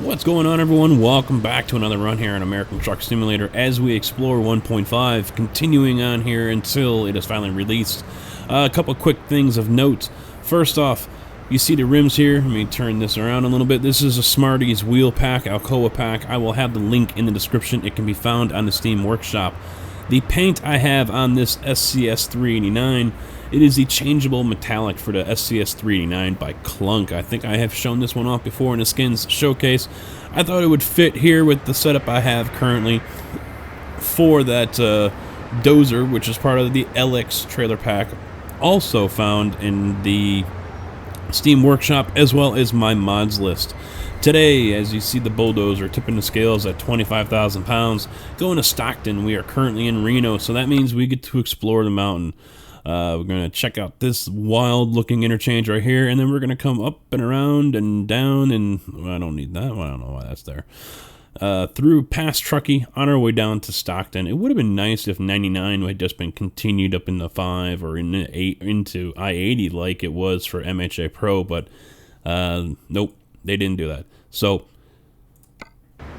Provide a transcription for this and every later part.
What's going on, everyone? Welcome back to another run here on American Truck Simulator as we explore 1.5, continuing on here until it is finally released. A couple quick things of note. First off, you see the rims here. Let me turn this around a little bit. This is a Smarty's wheel pack, Alcoa pack. I will have the link in the description. It can be found on the Steam Workshop. The paint I have on this SCS 389, it is the Changeable Metallic for the SCS 389 by Klunk. I think I have shown this one off before in the skins showcase. I thought it would fit here with the setup I have currently for that dozer, which is part of the LX trailer pack, also found in the Steam Workshop as well as my mods list. Today, as you see the bulldozer tipping the scales at 25,000 pounds, going to Stockton. We are currently in Reno, so that means we get to explore the mountain. We're going to check out this wild-looking interchange right here, and then we're going to come up and around and down, and well, I don't need that. Well, I don't know why that's there. Through past Truckee, on our way down to Stockton. It would have been nice if 99 had just been continued up in the 5 or in the 8 into I-80 like it was for MHA Pro, but nope, they didn't do that. So,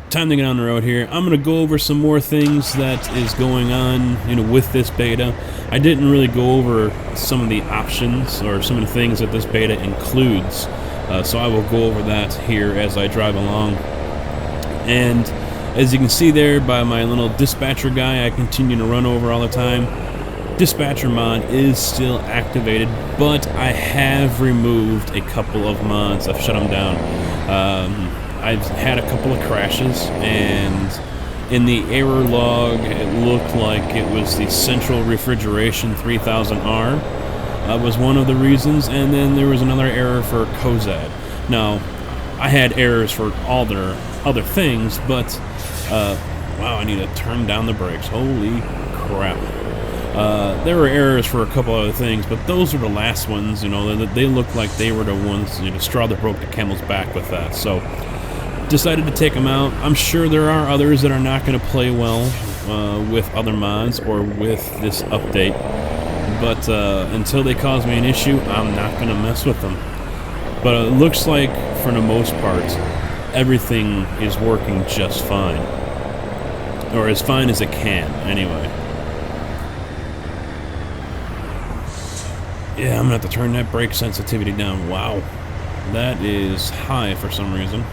time to get on the road here. I'm going to go over some more things that is going on, with this beta. I didn't really go over some of the options or some of the things that this beta includes, so I will go over that here as I drive along. And as you can see there by my little dispatcher guy I continue to run over all the time, dispatcher mod is still activated, but I have removed a couple of mods. I've shut them down. I've had a couple of crashes, and in the error log it looked like it was the central refrigeration 3000R was one of the reasons, and then there was another error for Cozad. Now, I had errors for all their other things, but wow, I need to turn down the brakes. Holy crap. There were errors for a couple other things, but those were the last ones. They looked like they were the ones, the straw that broke the camel's back with that. So, decided to take them out. I'm sure there are others that are not going to play well with other mods or with this update, but until they cause me an issue, I'm not going to mess with them. But it looks like, for the most part, everything is working just fine. Or as fine as it can, anyway. Yeah, I'm going to have to turn that brake sensitivity down. Wow. That is high for some reason.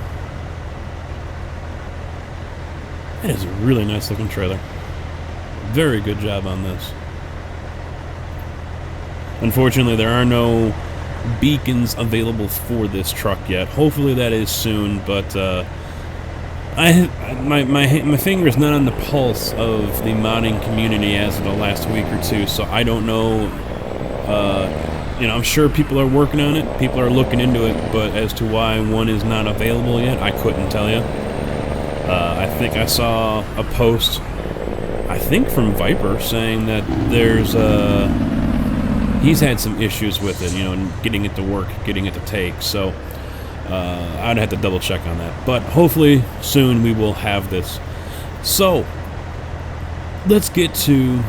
That is a really nice looking trailer. Very good job on this. Unfortunately, there are no beacons available for this truck yet. Hopefully that is soon, but my finger is not on the pulse of the modding community as of the last week or two, so I don't know. I'm sure people are working on it, people are looking into it, but as to why one is not available yet, I couldn't tell you. I think I saw a post, I think from Viper, saying that there's he's had some issues with it, getting it to work, getting it to take, so I'd have to double check on that. But hopefully soon we will have this. So, let's get to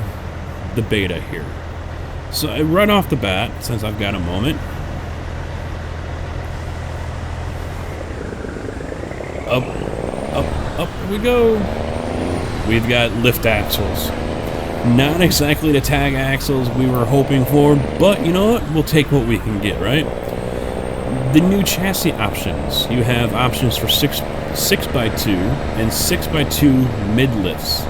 the beta here. So right off the bat, since I've got a moment, up we go. We've got lift axles. Not exactly the tag axles we were hoping for, but you know what? We'll take what we can get, right? The new chassis options. You have options for 6x2 and 6x2 mid-lifts.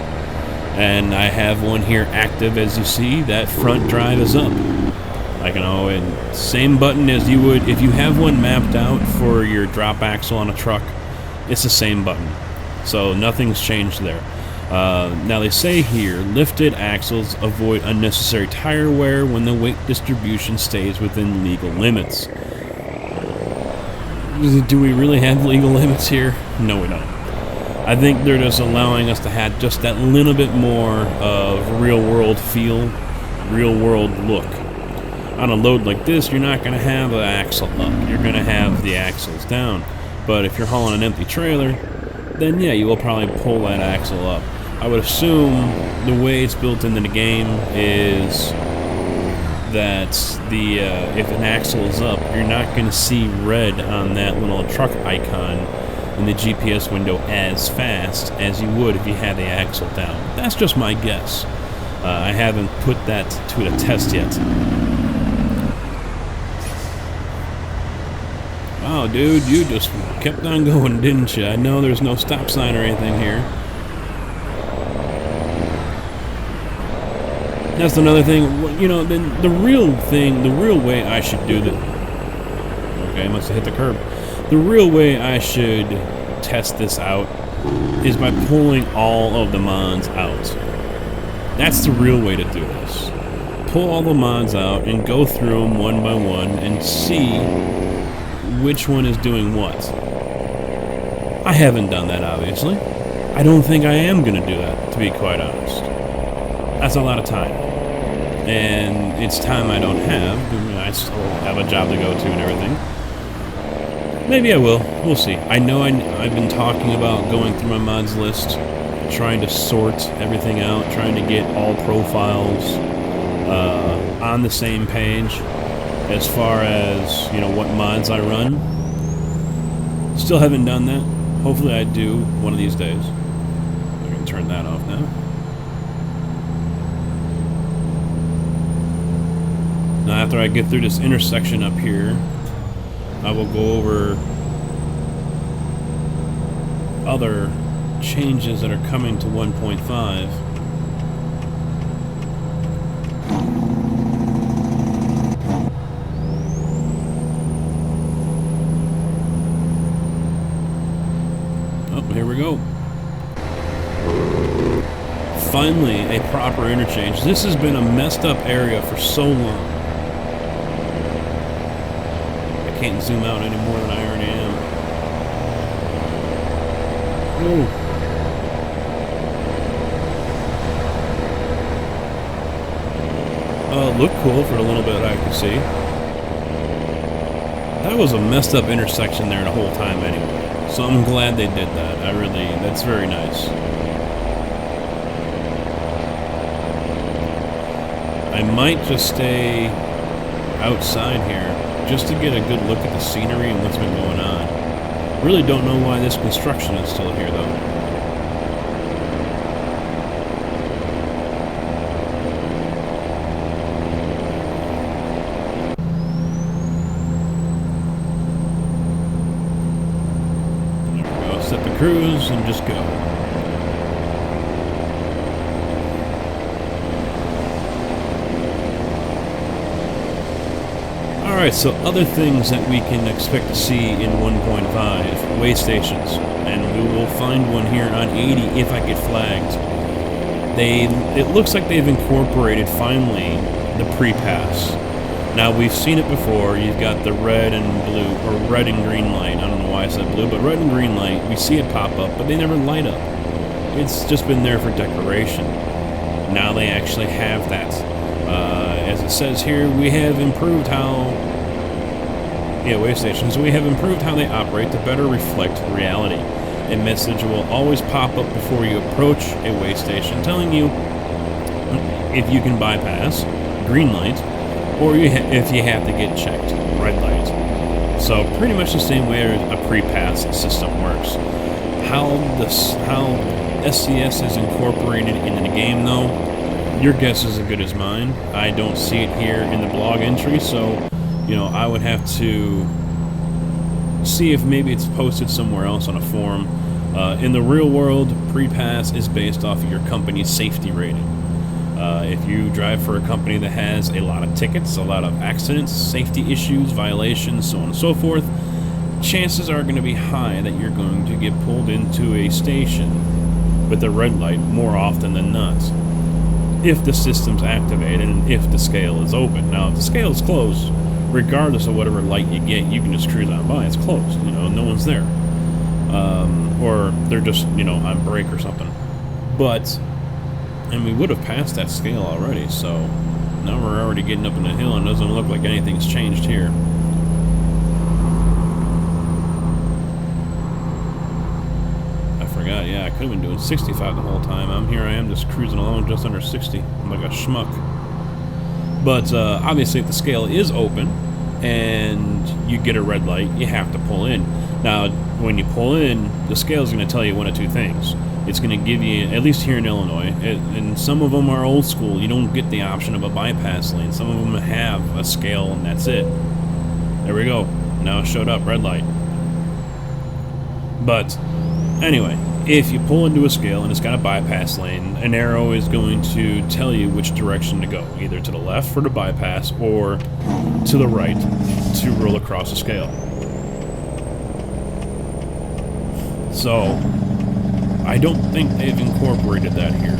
And I have one here active, as you see. That front drive is up. And same button as you would if you have one mapped out for your drop axle on a truck. It's the same button. So nothing's changed there. Now they say here, lifted axles avoid unnecessary tire wear when the weight distribution stays within legal limits. Do we really have legal limits here? No, we don't. I think they're just allowing us to have just that little bit more of real-world feel, real-world look. On a load like this, you're not going to have the axle up. You're going to have the axles down. But if you're hauling an empty trailer, then yeah, you will probably pull that axle up. I would assume the way it's built into the game is that if an axle is up, you're not going to see red on that little truck icon in the GPS window as fast as you would if you had the axle down. That's just my guess. I haven't put that to the test yet. Wow, dude, you just kept on going, didn't you? I know there's no stop sign or anything here. That's another thing, you know, the real way I should do that. Okay, I must have hit the curb. The real way I should test this out is by pulling all of the mods out. That's the real way to do this. Pull all the mods out and go through them one by one and see which one is doing what. I haven't done that, obviously. I don't think I am going to do that, to be quite honest. That's a lot of time. And it's time I don't have. I still have a job to go to and everything. Maybe I will. We'll see. I know I've been talking about going through my mods list, trying to sort everything out, trying to get all profiles on the same page as far as, you know, what mods I run. Still haven't done that. Hopefully I do one of these days. I can turn that off now. Now after I get through this intersection up here, I will go over other changes that are coming to 1.5. Oh, here we go. Finally, a proper interchange. This has been a messed up area for so long. Can't zoom out any more than I already am. Oh, it looked cool for a little bit I could see. That was a messed up intersection there the whole time anyway. So I'm glad they did that. That's very nice. I might just stay outside here just to get a good look at the scenery and what's been going on. Really don't know why this construction is still here, though. There we go. Set the cruise and just go. Alright, so other things that we can expect to see in 1.5, way stations, and we will find one here on 80 if I get flagged. It looks like they've incorporated, finally, the pre-pass. Now, we've seen it before. You've got the red and blue, or red and green light. I don't know why I said blue, but red and green light, we see it pop up, but they never light up. It's just been there for decoration. Now they actually have that. As it says here, we have improved how... Yeah, way stations. We have improved how they operate to better reflect reality. A message will always pop up before you approach a way station telling you if you can bypass, green light, or if you have to get checked, red light. So pretty much the same way a pre-pass system works. How SCS is incorporated into the game, though, your guess is as good as mine. I don't see it here in the blog entry, so, you know, I would have to see if maybe it's posted somewhere else on a forum. In the real world, pre-pass is based off of your company's safety rating. If you drive for a company that has a lot of tickets, a lot of accidents, safety issues, violations, so on and so forth, chances are going to be high that you're going to get pulled into a station with a red light more often than not, if the system's activated and if the scale is open. Now, if the scale is closed, regardless of whatever light you get, you can just cruise on by. It's closed, you know, no one's there. Or they're just, you know, on break or something. But, and we would have passed that scale already, so now we're already getting up in the hill and it doesn't look like anything's changed here. I forgot, yeah, I could have been doing 65 the whole time. I am just cruising along just under 60. I'm like a schmuck. But obviously if the scale is open and you get a red light, you have to pull in. Now, when you pull in, the scale is going to tell you one of two things. It's going to give you, at least here in Illinois, and some of them are old school, you don't get the option of a bypass lane. Some of them have a scale and that's it. There we go. Now it showed up, red light. But anyway, if you pull into a scale and it's got a bypass lane, an arrow is going to tell you which direction to go, either to the left for the bypass or to the right to roll across the scale. So, I don't think they've incorporated that here.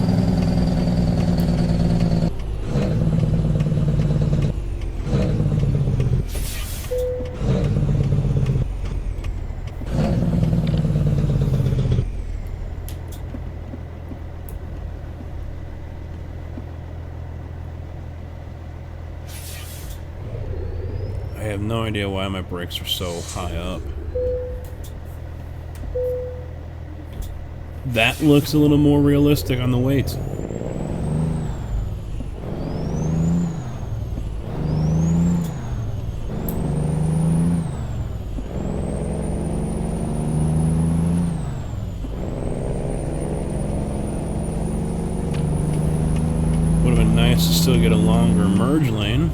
I have no idea why my brakes are so high up. That looks a little more realistic on the weights. Would have been nice to still get a longer merge lane.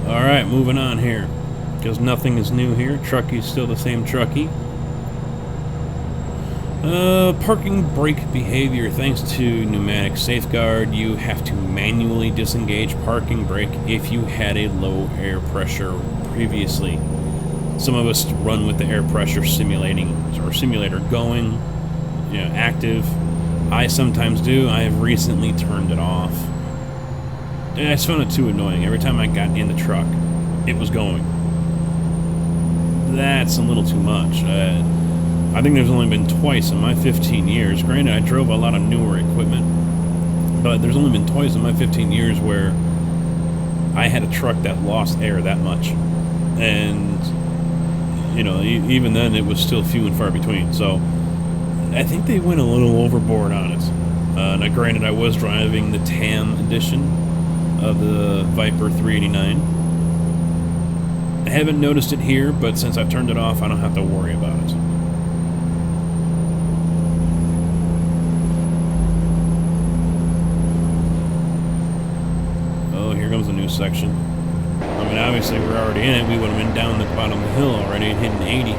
Alright, moving on here, because nothing is new here. Truckie's still the same truckie. Parking brake behavior. Thanks to pneumatic safeguard, you have to manually disengage parking brake if you had a low air pressure previously. Some of us run with the air pressure simulator going, active. I sometimes do. I have recently turned it off. And I just found it too annoying. Every time I got in the truck, it was going. That's a little too much. I think there's only been twice in my 15 years. Granted, I drove a lot of newer equipment, but there's only been twice in my 15 years where I had a truck that lost air that much. And, even then, it was still few and far between. So, I think they went a little overboard on it. Now, granted, I was driving the TAM edition of the Viper 389. I haven't noticed it here, but since I've turned it off, I don't have to worry about it. Oh, here comes a new section. I mean, obviously we're already in it. We would have been down the bottom of the hill already and hitting 80.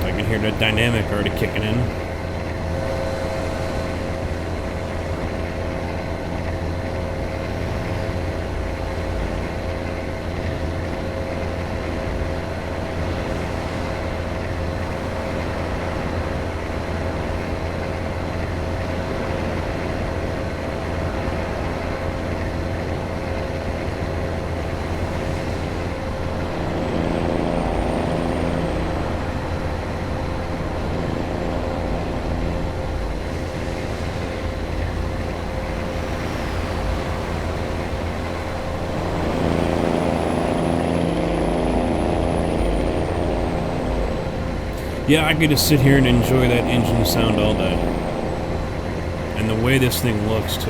I can hear the dynamic already kicking in. Yeah, I could just sit here and enjoy that engine sound all day. And the way this thing looks, too.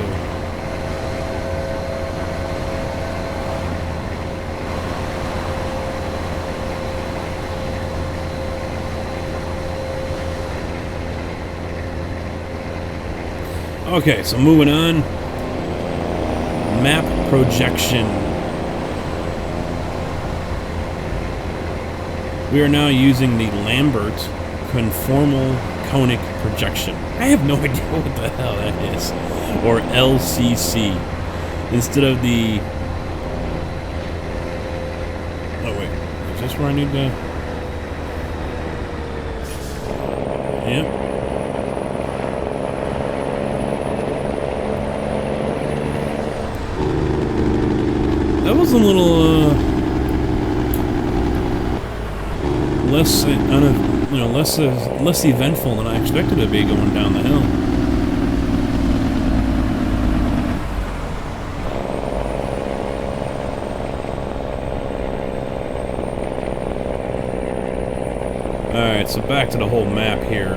Okay, so moving on. Map projection. We are now using the Lambert Conformal Conic Projection. I have no idea what the hell that is. Or LCC. Instead of the... Oh wait, is this where I need to... Yep. That was a little less less eventful than I expected it to be going down the hill. Alright, so back to the whole map here.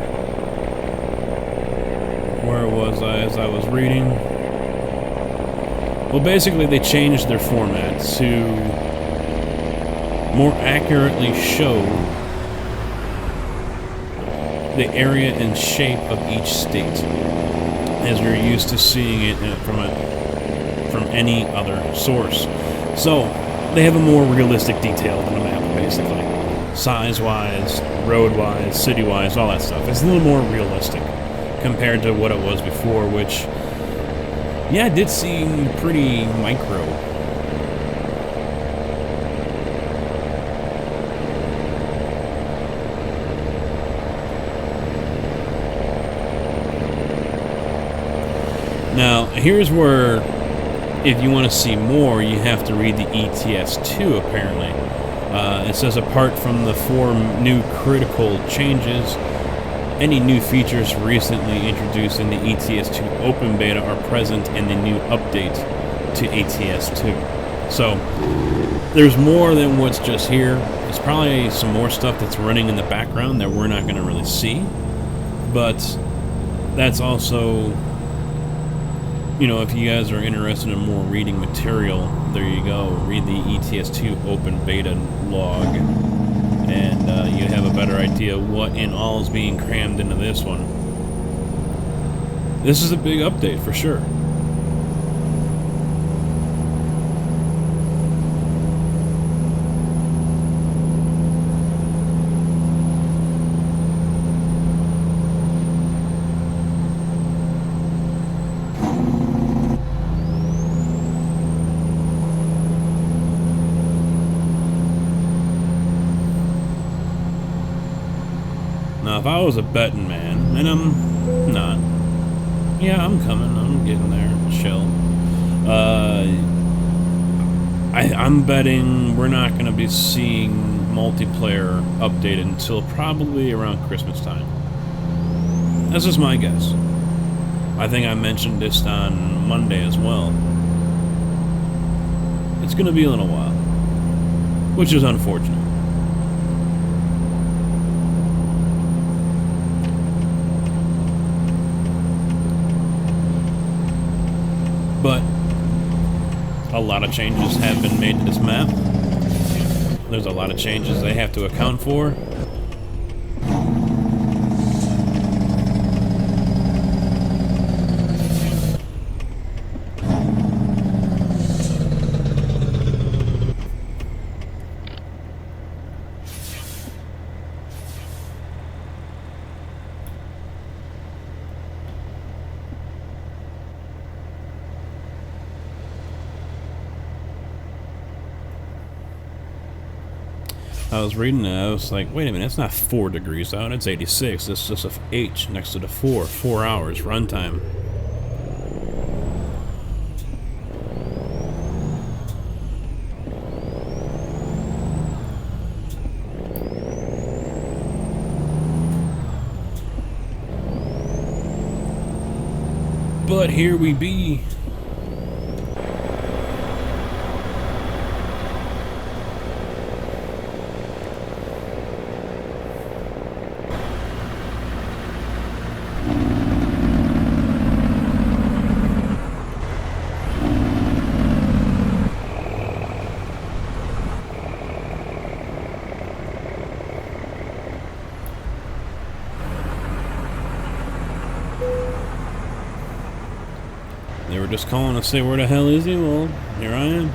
Where was I as I was reading? Well, basically they changed their format to more accurately show the area and shape of each state, as we're used to seeing it from any other source. So they have a more realistic detail than the map, basically. Size-wise, road-wise, city-wise, all that stuff. It's a little more realistic compared to what it was before, which, yeah, it did seem pretty micro. Now, here's where, if you want to see more, you have to read the ETS2, apparently. It says, apart from the 4 new critical changes, any new features recently introduced in the ETS2 open beta are present in the new update to ETS2. So, there's more than what's just here. There's probably some more stuff that's running in the background that we're not going to really see. But that's also, you know, if you guys are interested in more reading material, there you go. Read the ETS2 open beta log, and you have a better idea what in all is being crammed into this one. This is a big update for sure. Now, if I was a betting man, and I'm not, yeah, I'm coming, I'm getting there, chill. I'm betting we're not going to be seeing multiplayer updated until probably around Christmas time. That's just my guess. I think I mentioned this on Monday as well. It's going to be a little while, which is unfortunate. But a lot of changes have been made to this map. There's a lot of changes they have to account for. I was reading it, I was like, wait a minute, it's not 4 degrees out, it's 86. It's just a H next to the 4. 4 hours runtime. But here we be. They were just calling to say, where the hell is he? Well, here I am.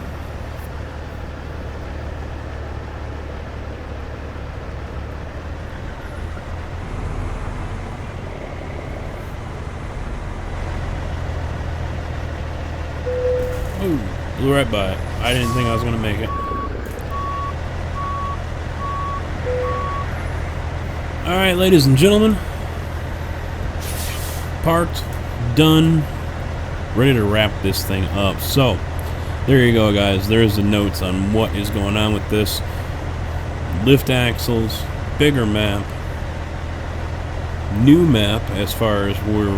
Blew right by it. I didn't think I was going to make it. Alright, ladies and gentlemen. Parked. Done. Ready to wrap this thing up. So, there you go, guys. There's the notes on what is going on with this. Lift axles. Bigger map. New map as far as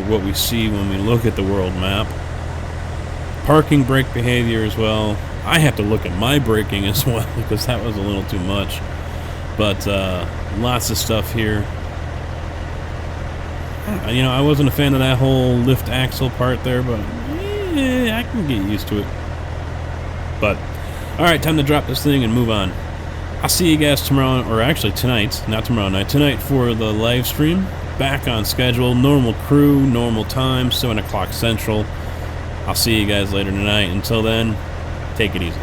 what we see when we look at the world map. Parking brake behavior as well. I have to look at my braking as well because that was a little too much. But lots of stuff here. You know, I wasn't a fan of that whole lift axle part there, but I can get used to it. But alright, time to drop this thing and move on. I'll see you guys tomorrow, or actually tonight, not tomorrow night, tonight for the live stream. Back on schedule, normal crew, normal time, 7 o'clock Central. I'll see you guys later tonight. Until then, take it easy.